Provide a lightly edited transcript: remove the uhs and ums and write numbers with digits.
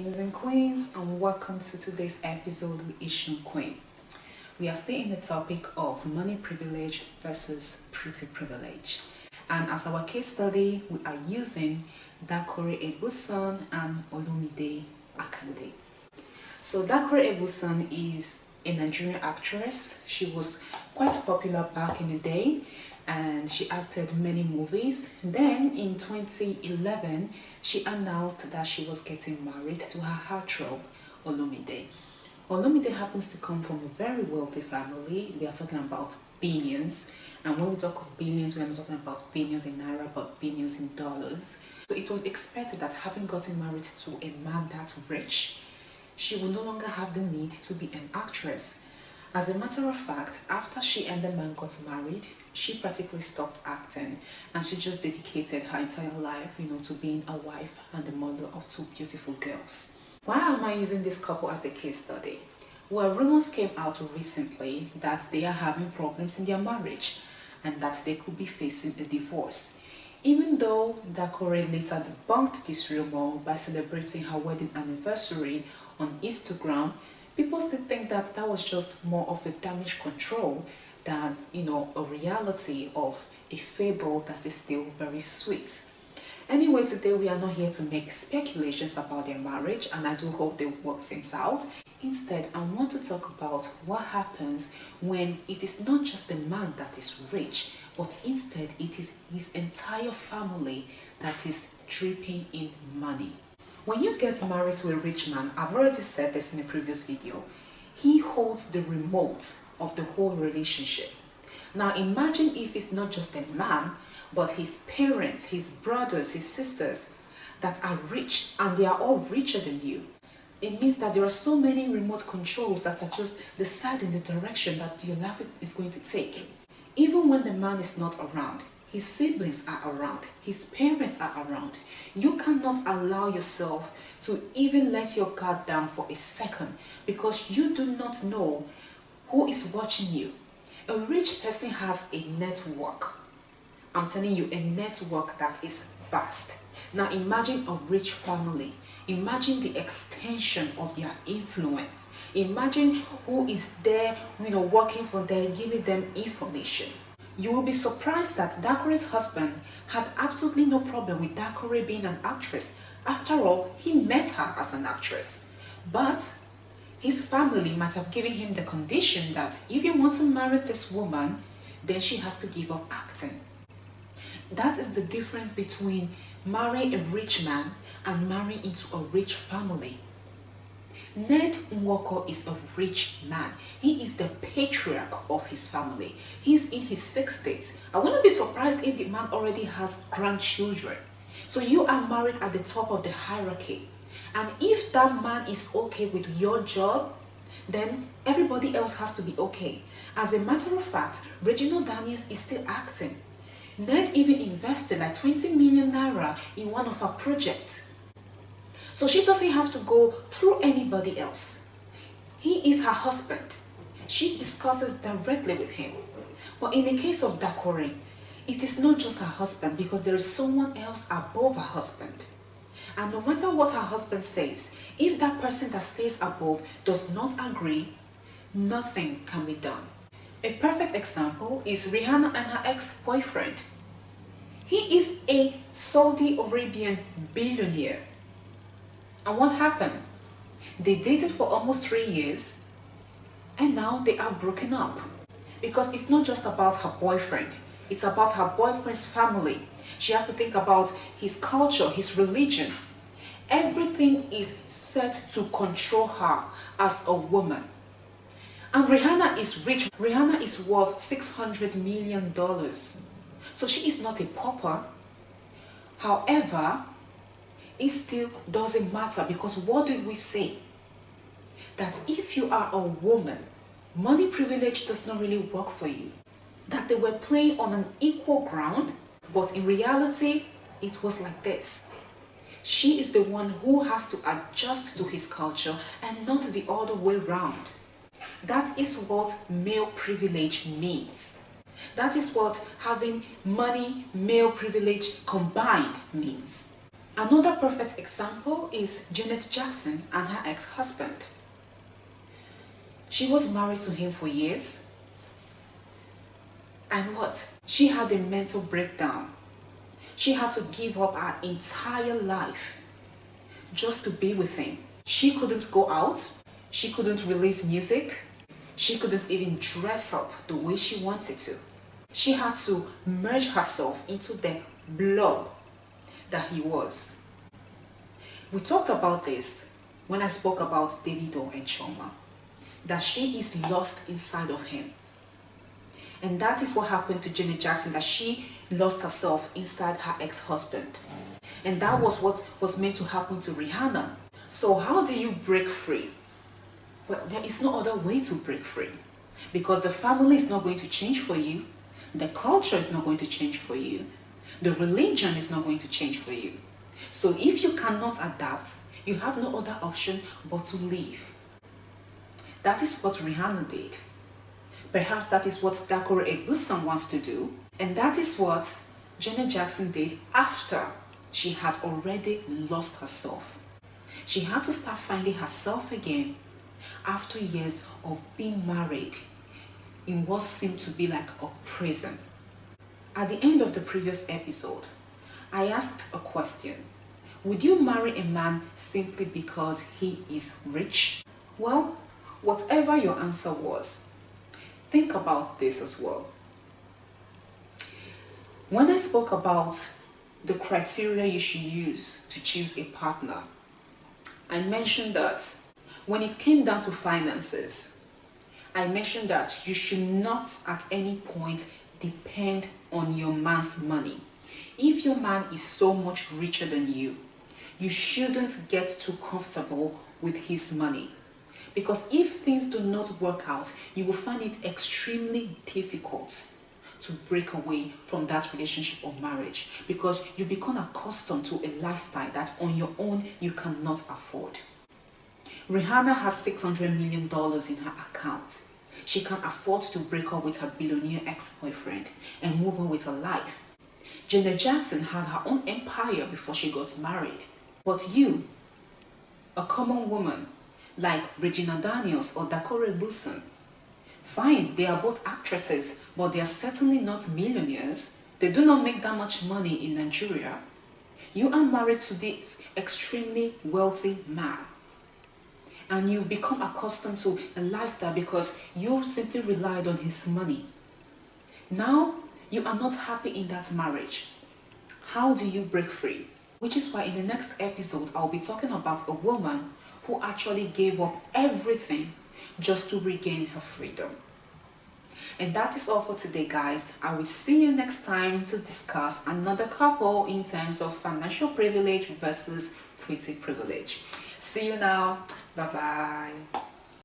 kings and queens, and welcome to today's episode with Asian Queen. We are still in the topic of money privilege versus pretty privilege, and as our case study we are using Dakore Egbuson and Olumide Akande. So Dakore Egbuson is a Nigerian actress. She was quite popular back in the day and she acted many movies. Then in 2011 she announced that she was getting married to her heartthrob Olumide. Olumide happens to come from a very wealthy family. We are talking about billions, and when we talk of billions, we are not talking about billions in naira but billions in dollars. So it was expected that having gotten married to a man that rich, she would no longer have the need to be an actress. As a matter of fact, after she and the man got married, she practically stopped acting and she just dedicated her entire life, to being a wife and the mother of two beautiful girls. Why am I using this couple as a case study? Well, rumors came out recently that they are having problems in their marriage and that they could be facing a divorce. Even though Dakore later debunked this rumor by celebrating her wedding anniversary on Instagram, people still think that that was just more of a damage control than, a reality of a fable that is still very sweet. Anyway, today we are not here to make speculations about their marriage, and I do hope they work things out. Instead, I want to talk about what happens when it is not just the man that is rich, but instead it is his entire family that is dripping in money. When you get married to a rich man, I've already said this in a previous video, he holds the remote of the whole relationship. Now imagine if it's not just a man, but his parents, his brothers, his sisters that are rich and they are all richer than you. It means that there are so many remote controls that are just deciding the direction that your life is going to take. Even when the man is not around, his siblings are around, his parents are around. You cannot allow yourself to even let your guard down for a second because you do not know who is watching you. A rich person has a network. I'm telling you, a network that is vast. Now imagine a rich family. Imagine the extension of their influence. Imagine who is there, working for them, giving them information. You will be surprised that Dakore's husband had absolutely no problem with Dakore being an actress. After all, he met her as an actress. But his family might have given him the condition that if you want to marry this woman, then she has to give up acting. That is the difference between marrying a rich man and marrying into a rich family. Ned Nwoko is a rich man. He is the patriarch of his family. He's in his 60s. I wouldn't be surprised if the man already has grandchildren. So you are married at the top of the hierarchy. And if that man is okay with your job, then everybody else has to be okay. As a matter of fact, Reginald Daniels is still acting. Ned even invested like 20 million naira in one of her projects. So she doesn't have to go through anybody else. He is her husband. She discusses directly with him. But in the case of Dakore, it is not just her husband because there is someone else above her husband. And no matter what her husband says, if that person that stays above does not agree, nothing can be done. A perfect example is Rihanna and her ex-boyfriend. He is a Saudi Arabian billionaire. And what happened? They dated for almost 3 years and now they are broken up. Because it's not just about her boyfriend, it's about her boyfriend's family. She has to think about his culture, his religion. Everything is set to control her as a woman. And Rihanna is rich. Rihanna is worth $600 million. So she is not a pauper. However, it still doesn't matter because what did we say? That if you are a woman, money privilege does not really work for you. That they were playing on an equal ground, but in reality, it was like this. She is the one who has to adjust to his culture and not the other way around. That is what male privilege means. That is what having money, male privilege combined means. Another perfect example is Janet Jackson and her ex-husband. She was married to him for years, and what? She had a mental breakdown. She had to give up her entire life just to be with him. She couldn't go out, she couldn't release music, she couldn't even dress up the way she wanted to. She had to merge herself into the blob that he was. We talked about this when I spoke about Davido and Choma, that she is lost inside of him. And that is what happened to Janet Jackson, that she lost herself inside her ex-husband. And that was what was meant to happen to Rihanna. So how do you break free? Well, there is no other way to break free, because the family is not going to change for you. The culture is not going to change for you. The religion is not going to change for you. So if you cannot adapt, you have no other option but to leave. That is what Rihanna did. Perhaps that is what Dakore Egbuson wants to do. And that is what Janet Jackson did after she had already lost herself. She had to start finding herself again after years of being married in what seemed to be like a prison. At the end of the previous episode, I asked a question. Would you marry a man simply because he is rich? Well, whatever your answer was, think about this as well. When I spoke about the criteria you should use to choose a partner, I mentioned that when it came down to finances, I mentioned that you should not at any point depend on your man's money. If your man is so much richer than you shouldn't get too comfortable with his money. Because if things do not work out, you will find it extremely difficult to break away from that relationship or marriage, because you become accustomed to a lifestyle that on your own you cannot afford. Rihanna has $600 million in her account. She can afford to break up with her billionaire ex-boyfriend and move on with her life. Janet Jackson had her own empire before she got married. But you, a common woman like Regina Daniels or Dakore Egbuson, fine, they are both actresses, but they are certainly not millionaires. They do not make that much money in Nigeria. You are married to this extremely wealthy man, and you've become accustomed to a lifestyle because you simply relied on his money. Now, you are not happy in that marriage. How do you break free? Which is why in the next episode, I'll be talking about a woman who actually gave up everything just to regain her freedom. And that is all for today, guys. I will see you next time to discuss another couple in terms of financial privilege versus pretty privilege. See you now. Bye-bye.